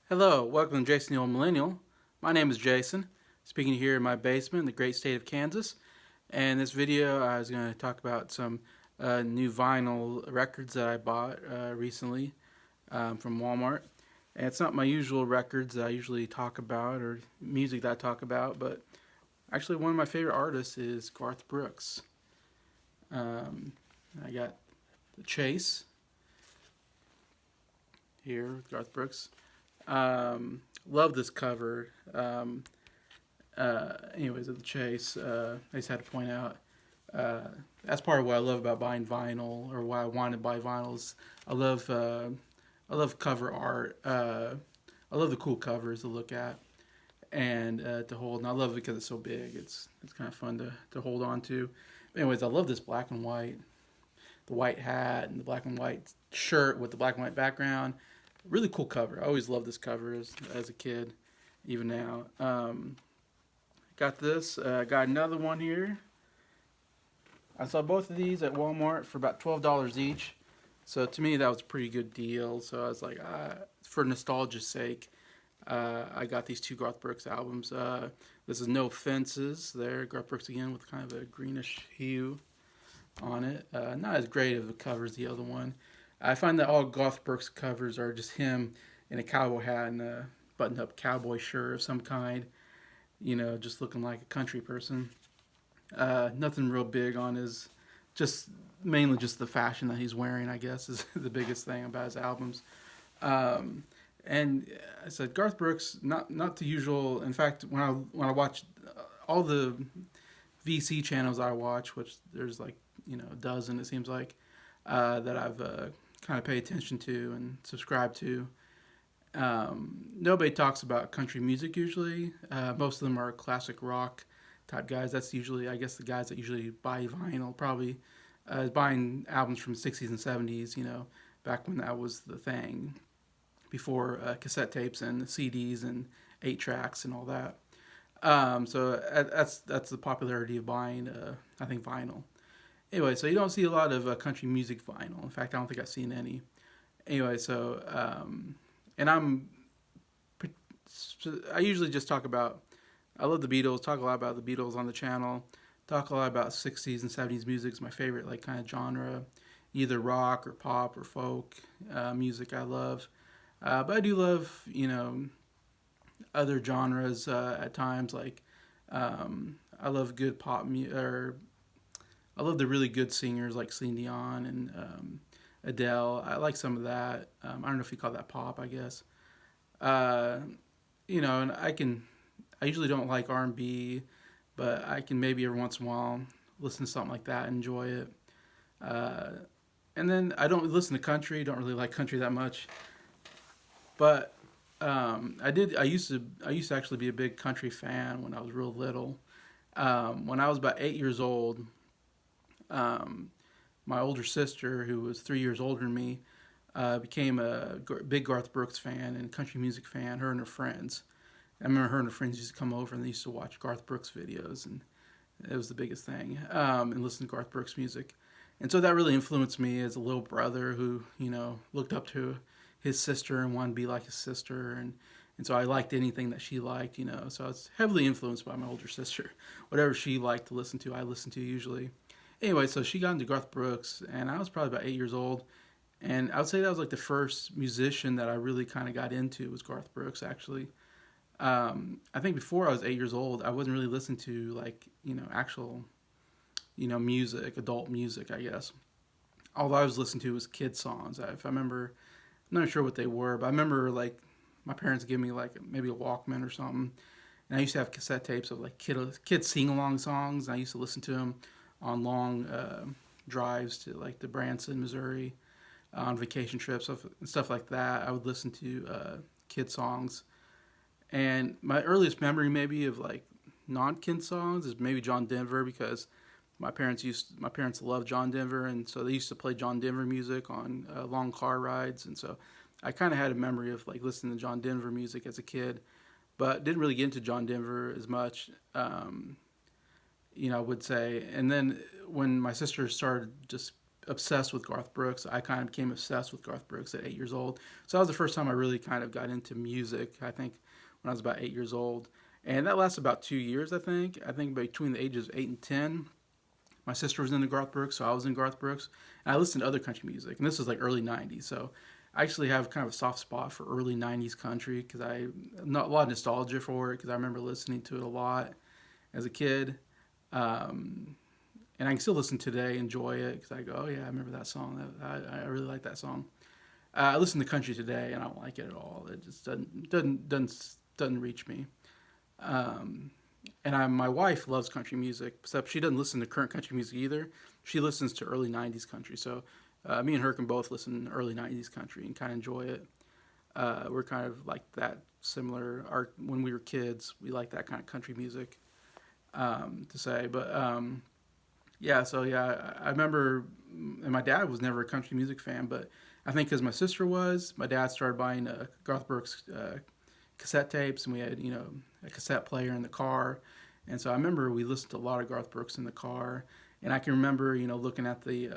Hello, welcome to Jason the Old Millennial. My name is Jason, speaking here in my basement in the great state of Kansas. And in this video, I was going to talk about some new vinyl records that I bought recently from Walmart. And it's not my usual records that I usually talk about or music that I talk about, but actually one of my favorite artists is Garth Brooks. Um, I got the Chase here with Garth Brooks. Love this cover. Anyways, of the Chase, I just had to point out uh, that's part of what I love about buying vinyl, or why I want to buy vinyls. I love uh, I love cover art. I love the cool covers to look at and to hold, and I love it because it's so big. It's kind of fun to hold on to. Anyways, I love this black and white, the white hat and the black and white shirt with the black and white background. Really cool cover. I always loved this cover as a kid, even now. Got this. Got another one here. I saw both of these at Walmart for about $12 each. So to me, that was a pretty good deal. So I was like, for nostalgia's sake, I got these two Garth Brooks albums. This is No Fences. There, Garth Brooks again with kind of a greenish hue on it. Not as great of a cover as the other one. I find that all Garth Brooks covers are just him in a cowboy hat and a buttoned-up cowboy shirt of some kind. Just looking like a country person. Nothing real big on his, just mainly just the fashion that he's wearing, I guess, is the biggest thing about his albums. Um, and I said Garth Brooks, not the usual. In fact, when I watch all the VC channels I watch, which there's like a dozen, it seems like, that I've kind of pay attention to and subscribe to. Nobody talks about country music usually. Most of them are classic rock type guys. That's usually, I guess, the guys that usually buy vinyl, probably buying albums from the 60s and 70s, back when that was the thing, before cassette tapes and CDs and 8 tracks and all that. So that's the popularity of buying, I think, vinyl. Anyway, so you don't see a lot of country music vinyl. In fact, I don't think I've seen any. Anyway, and I usually just talk about, I love the Beatles, talk a lot about the Beatles on the channel, talk a lot about 60s and 70s music is my favorite, like, kind of genre, either rock or pop or folk music I love. But I do love, other genres at times, like, I love good or I love the really good singers like Celine Dion and Adele. I like some of that. I don't know if you call that pop, I guess. Uh, and I usually don't like R&B, but I can maybe every once in a while listen to something like that and enjoy it. Uh, and then I don't listen to country. Don't really like country that much, but I did. I used to actually be a big country fan when I was real little. When I was about 8 years old, um, my older sister, who was 3 years older than me, became a big Garth Brooks fan and country music fan. Her and her friends. I remember her and her friends used to come over and they used to watch Garth Brooks videos, and it was the biggest thing. And listen to Garth Brooks music, and so that really influenced me as a little brother who looked up to his sister and wanted to be like his sister, and so I liked anything that she liked. So I was heavily influenced by my older sister. Whatever she liked to listen to, I listened to usually. Anyway, so she got into Garth Brooks, and I was probably about 8 years old. And I would say that was like the first musician that I really kind of got into was Garth Brooks, actually. I think before I was 8 years old, I wasn't really listening to like actual music, adult music, I guess. All I was listening to was kid songs. If I remember, I'm not sure what they were, but I remember like my parents gave me like maybe a Walkman or something, and I used to have cassette tapes of like kid sing along songs. And I used to listen to them on long drives to like the Branson, Missouri, on vacation trips and stuff like that. I would listen to kid songs, and my earliest memory maybe of like non-kid songs is maybe John Denver, because my parents loved John Denver, and so they used to play John Denver music on long car rides, and so I kind of had a memory of like listening to John Denver music as a kid, but didn't really get into John Denver as much. I would say. And then when my sister started just obsessed with Garth Brooks. I kind of became obsessed with Garth Brooks at 8 years old. So that was the first time I really kind of got into music. I think when I was about 8 years old, and that lasted about 2 years. I think between the ages of 8 and 10, my sister was into Garth Brooks, so I was in Garth Brooks, and I listened to other country music. And this was like early '90s, so I actually have kind of a soft spot for early '90s country because I not a lot of nostalgia for it because I remember listening to it a lot as a kid. Um, and I can still listen today, enjoy it because I go, oh yeah, I remember that song. I really like that song. I listen to country today, and I don't like it at all. It just doesn't reach me. Um, and my wife loves country music, except she doesn't listen to current country music either. She listens to early '90s country. So me and her can both listen to early '90s country and kind of enjoy it. We're kind of like that similar. When we were kids, we like that kind of country music to say. But yeah, so yeah, I remember, and my dad was never a country music fan, but I think because my sister was, my dad started buying Garth Brooks cassette tapes, and we had a cassette player in the car, and so I remember we listened to a lot of Garth Brooks in the car, and I can remember looking at the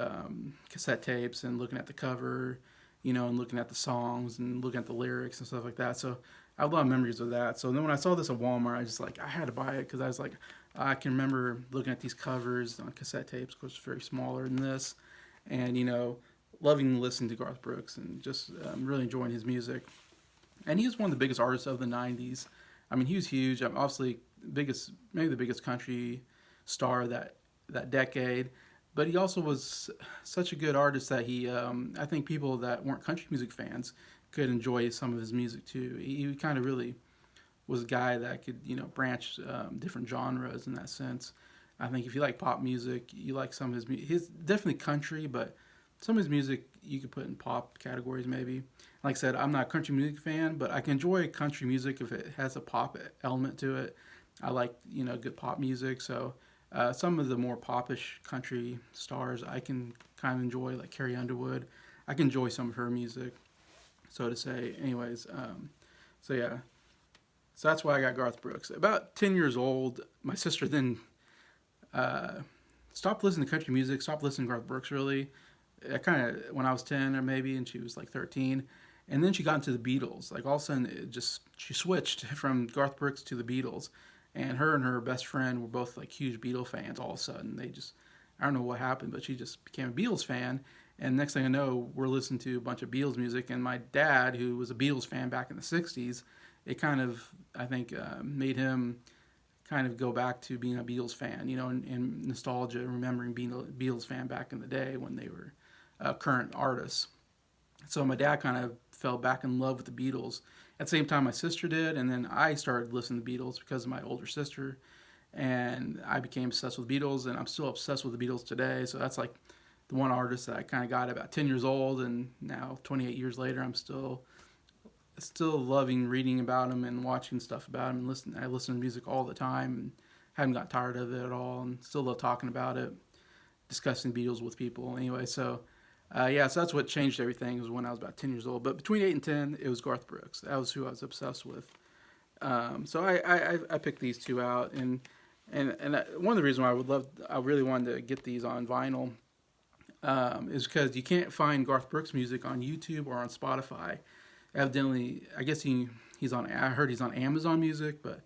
cassette tapes and looking at the cover, and looking at the songs and looking at the lyrics and stuff like that. So I have a lot of memories of that. So then when I saw this at Walmart, I had to buy it because I was like, I can remember looking at these covers on cassette tapes, of course, it's very smaller than this, and loving listening to Garth Brooks and just really enjoying his music. And he was one of the biggest artists of the '90s. I mean, he was huge. Obviously, maybe the biggest country star of that decade. But he also was such a good artist that I think people that weren't country music fans could enjoy some of his music too. He kind of really was a guy that could, branch different genres in that sense. I think if you like pop music, you like some of his definitely country, but some of his music you could put in pop categories maybe. Like I said, I'm not a country music fan, but I can enjoy country music if it has a pop element to it. I like, good pop music, so some of the more popish country stars I can kind of enjoy, like Carrie Underwood. I can enjoy some of her music, so to say. Anyways, so yeah. So that's why I got Garth Brooks. About 10 years old, my sister then uh, stopped listening to country music, stopped listening to Garth Brooks really. Kind of when I was 10 or maybe, and she was like 13. And then she got into the Beatles. Like all of a sudden, she switched from Garth Brooks to the Beatles. And her best friend were both like huge Beatle fans all of a sudden. I don't know what happened, but she just became a Beatles fan. And next thing I know, we're listening to a bunch of Beatles music. And my dad, who was a Beatles fan back in the '60s, it kind of, I think, made him kind of go back to being a Beatles fan, and nostalgia, remembering being a Beatles fan back in the day when they were current artists. So my dad kind of fell back in love with the Beatles. At the same time, my sister did, and then I started listening to the Beatles because of my older sister, and I became obsessed with the Beatles, and I'm still obsessed with the Beatles today. So that's like the one artist that I kind of got about 10 years old, and now 28 years later, I'm still loving reading about him and watching stuff about him and listening. I listen to music all the time and haven't got tired of it at all, and still love talking about it, discussing Beatles with people. Anyway, so yeah, so that's what changed everything was when I was about 10 years old. But between 8 and 10, it was Garth Brooks. That was who I was obsessed with. So I picked these two out, and one of the reasons why I really wanted to get these on vinyl is because you can't find Garth Brooks music on YouTube or on Spotify. Evidently, I guess he's on. I heard he's on Amazon Music, but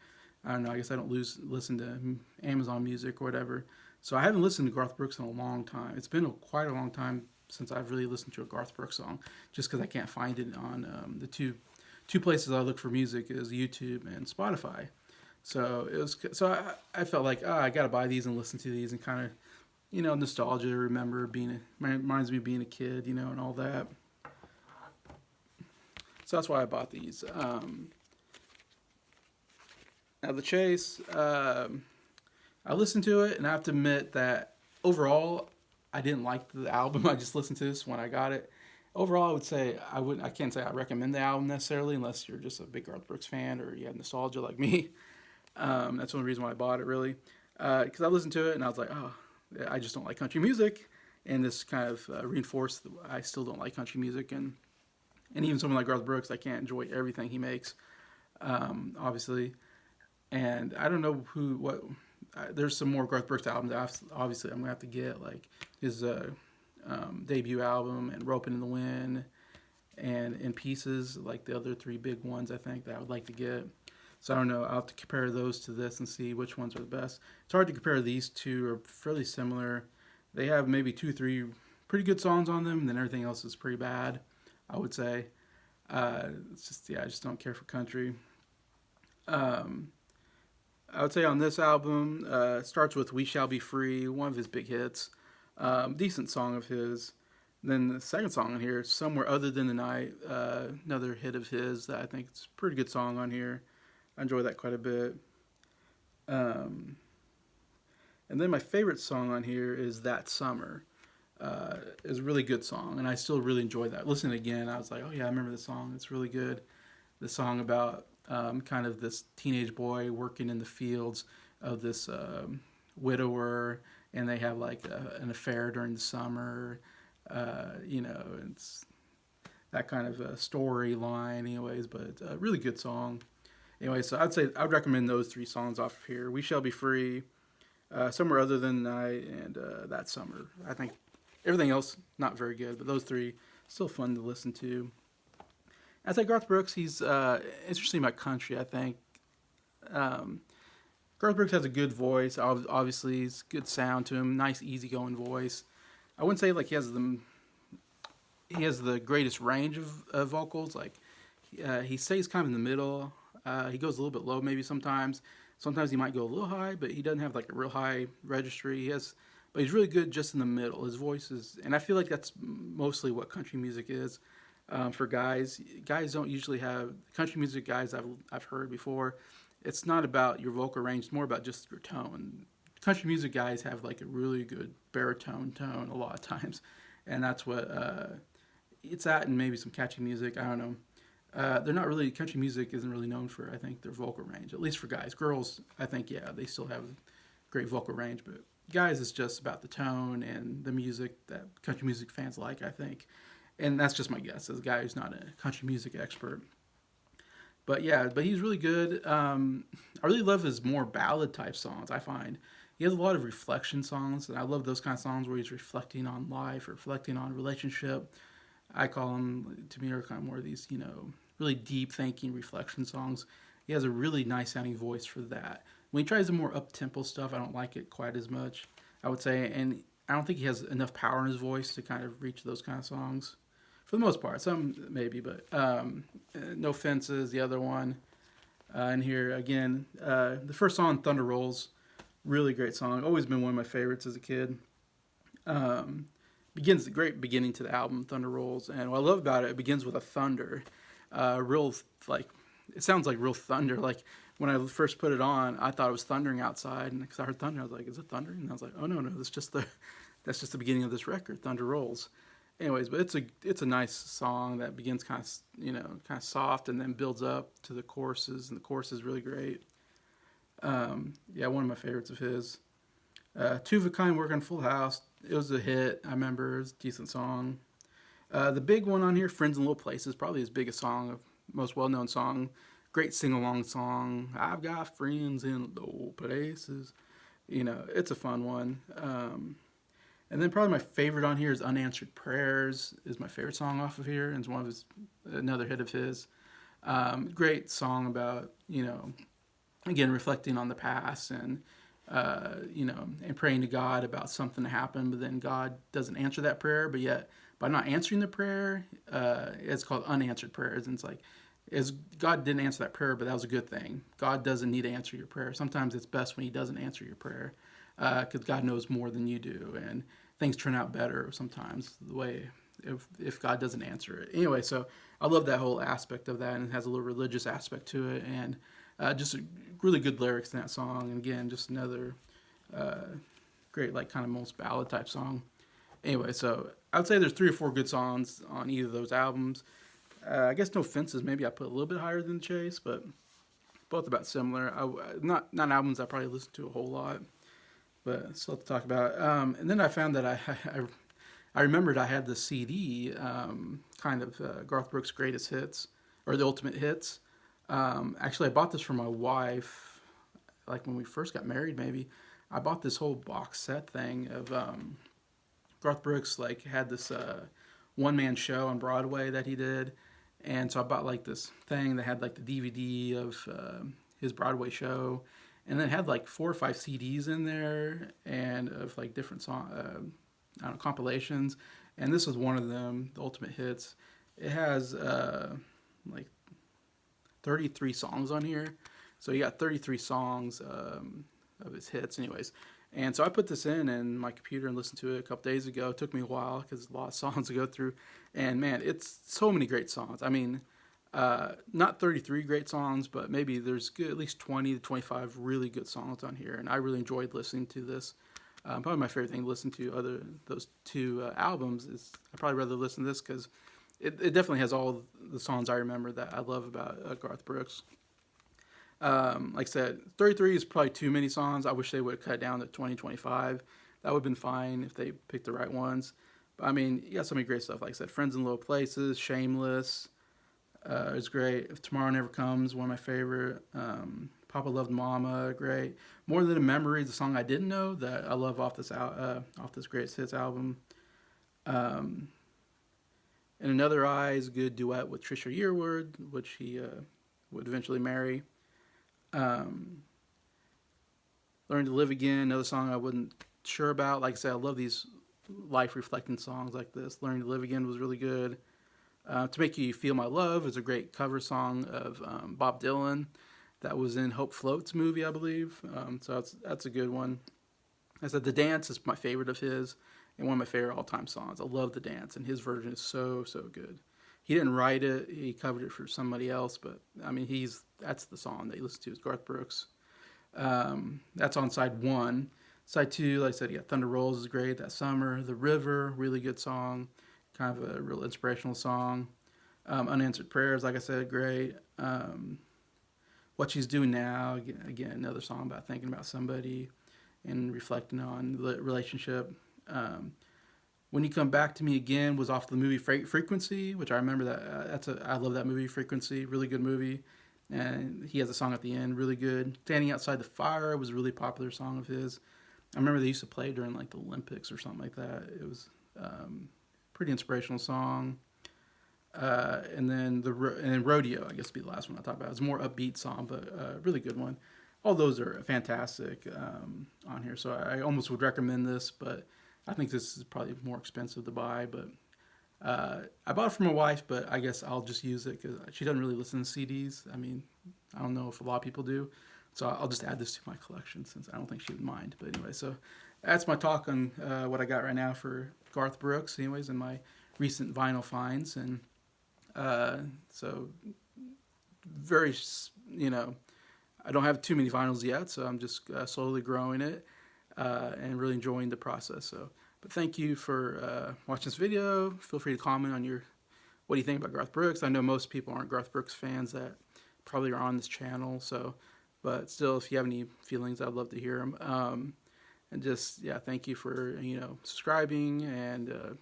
I don't know. I guess I don't listen to Amazon Music or whatever. So I haven't listened to Garth Brooks in a long time. It's been quite a long time since I've really listened to a Garth Brooks song, just because I can't find it on the two places I look for music is YouTube and Spotify. So I felt like I got to buy these and listen to these and kind of nostalgia. Remember reminds me of being a kid, and all that. So that's why I bought these. Now the Chase, I listened to it, and I have to admit that overall, I didn't like the album. I just listened to this when I got it. Overall, I would say I can't say I recommend the album necessarily, unless you're just a big Garth Brooks fan or you have nostalgia like me. That's the only reason why I bought it, really, because I listened to it and I was like, oh, I just don't like country music, and this kind of reinforced I still don't like country music, and even someone like Garth Brooks, I can't enjoy everything he makes, obviously. And I don't know there's some more Garth Brooks albums. Obviously, I'm gonna have to get like his debut album, and Roping in the Wind, and In Pieces, like the other three big ones I think that I would like to get. So I don't know. I'll have to compare those to this and see which ones are the best. It's hard to compare. These two are fairly similar. They have maybe two, three pretty good songs on them, and then everything else is pretty bad, I would say. It's just, yeah, I just don't care for country. Um, I would say on this album, it starts with "We Shall Be Free," one of his big hits, decent song of his. Then the second song on here, "Somewhere Other Than the Night," another hit of his that I think it's a pretty good song on here. I enjoy that quite a bit. Um, and then my favorite song on here is "That Summer." Is a really good song, and I still really enjoy that. Listening again, I was like, oh yeah, I remember this song. It's really good. The song about kind of this teenage boy working in the fields of this widower, and they have like an affair during the summer. It's that kind of a storyline, anyways. But a really good song. Anyway, so I'd say I'd recommend those three songs off of here: "We Shall Be Free," "Somewhere Other Than the Night," and "That Summer." I think everything else not very good, but those three still fun to listen to. I'd say Garth Brooks, he's interesting about country. I think um, Garth Brooks has a good voice. Obviously, he's good sound to him. Nice, easygoing voice. I wouldn't say like he has the greatest range of vocals. Like he stays kind of in the middle. He goes a little bit low maybe sometimes. Sometimes he might go a little high, but he doesn't have like a real high registry. But he's really good just in the middle. His voice is, and I feel like that's mostly what country music is for guys. Guys don't usually have country music. Guys I've heard before. It's not about your vocal range. It's more about just your tone. Country music guys have like a really good baritone tone a lot of times, and that's what it's at. And maybe some catchy music. I don't know. They're not really country music isn't really known for I think their vocal range, at least for guys. Girls I think yeah they still have great vocal range, but guys it's just about the tone and the music that country music fans like I think, and that's just my guess as a guy who's not a country music expert. But yeah, but he's really good. I really love his more ballad type songs. I find he has a lot of reflection songs, and I love those kind of songs where he's reflecting on life, reflecting on relationship. I call them to me are kind of more of these, really deep thinking reflection songs. He has a really nice sounding voice for that. When he tries the more up tempo stuff, I don't like it quite as much. I would say, and I don't think he has enough power in his voice to kind of reach those kind of songs. For the most part, some maybe, but No Fences, the other one. And here again, the first song, Thunder Rolls, really great song. Always been one of my favorites as a kid. Um, Begins the great beginning to the album, Thunder Rolls, and what I love about it, it begins with a thunder, real like it sounds like real thunder. Like when I first put it on, I thought it was thundering outside, and because I heard thunder, I was like, "Is it thundering?" And I was like, "Oh no, that's just the beginning of this record, Thunder Rolls." Anyways, but it's a nice song that begins kind of kind of soft and then builds up to the choruses, and the chorus is really great. Yeah, one of my favorites of his. Two of a Kind, Work on Full House. It was a hit. I remember it was a decent song. The big one on here, Friends in Low Places, probably his biggest song, most well known song. Great sing along song. I've got friends in low places. It's a fun one. And then probably my favorite on here is Unanswered Prayers. Is my favorite song off of here, and it's one of his another hit of his. Great song about again reflecting on the past and and praying to God about something to happen, but then God doesn't answer that prayer. But yet, by not answering the prayer, it's called unanswered prayers. And it's like, as God didn't answer that prayer, but that was a good thing. God doesn't need to answer your prayer. Sometimes it's best when He doesn't answer your prayer, because God knows more than you do, and things turn out better sometimes the way if God doesn't answer it. Anyway, so I love that whole aspect of that, and it has a little religious aspect to it, and just really good lyrics in that song. And again, just another great, like kind of most ballad type song. Anyway, so I would say there's 3 or 4 good songs on either of those albums. I guess No Fences, maybe I put a little bit higher than Chase, but both about similar. Not albums I probably listen to a whole lot, but still have to talk about. And then I found that I remembered I had the CD, kind of Garth Brooks' Greatest Hits, or the Ultimate Hits. Actually, I bought this for my wife, like when we first got married, maybe. I bought this whole box set thing of Garth Brooks like had this one man show on Broadway that he did, and so I bought like this thing that had like the DVD of his Broadway show, and then it had like 4 or 5 CDs in there and of like different song, I don't know, compilations, and this was one of them, the Ultimate Hits. It has like 33 songs on here, so you got 33 songs of his hits, anyways. And so I put this in my computer and listened to it a couple days ago. It took me a while because a lot of songs to go through, and man, it's so many great songs. I mean, not 33 great songs, but maybe there's good, at least 20 to 25 really good songs on here, and I really enjoyed listening to this. Probably my favorite thing to listen to other those two albums is I probably rather listen to this because it definitely has all the songs I remember that I love about Garth Brooks. Like I said, 33 is probably too many songs. I wish they would have cut it down to 20, 25. That would have been fine if they picked the right ones. But I mean, you got so many great stuff. Like I said, Friends in Low Places, Shameless, is great. If Tomorrow Never Comes, one of my favorite. Papa Loved Mama, great. More Than a Memory is a song I didn't know that I love off this Greatest Hits album. Um, In Another Eye is a good duet with Trisha Yearwood, which he would eventually marry. Um, Learn to Live Again, another song I wasn't sure about. Like I said, I love these life reflecting songs like this. Learn to Live Again was really good. To Make You Feel My Love is a great cover song of Bob Dylan that was in Hope Floats movie, I believe. So that's a good one. I said The Dance is my favorite of his and one of my favorite all-time songs. I love The Dance, and his version is so good. He didn't write it; he covered it for somebody else. But I mean, that's the song that you listen to is Garth Brooks. That's on side one. Side two, like I said, you got Thunder Rolls is great. That Summer, The River, really good song, kind of a real inspirational song. Unanswered Prayers, like I said, great. What She's Doing Now, again, another song about thinking about somebody and reflecting on the relationship. When You Come Back to Me Again was off the movie Frequency, which I remember I love that movie, Frequency, really good movie. And he has a song at the end, really good. Standing Outside the Fire was a really popular song of his. I remember they used to play during like the Olympics or something like that. It was pretty inspirational song. And then Rodeo, I guess would be the last one I talk about. It's a more upbeat song, but really good one. All those are fantastic on here. So I almost would recommend this, but I think this is probably more expensive to buy. But I bought it for my wife, but I guess I'll just use it because she doesn't really listen to CDs. I mean, I don't know if a lot of people do. So I'll just add this to my collection since I don't think she would mind. But anyway, so that's my talk on what I got right now for Garth Brooks, anyways, and my recent vinyl finds. And so very, I don't have too many vinyls yet, so I'm just slowly growing it and really enjoying the process. So, but thank you for watching this video. Feel free to comment on what do you think about Garth Brooks. I know most people aren't Garth Brooks fans that probably are on this channel, so, but still, if you have any feelings, I'd love to hear them. And just, yeah, thank you for, subscribing, and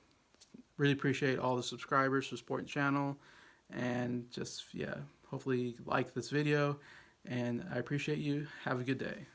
really appreciate all the subscribers for supporting the channel. And just, yeah, hopefully like this video, and I appreciate you. Have a good day.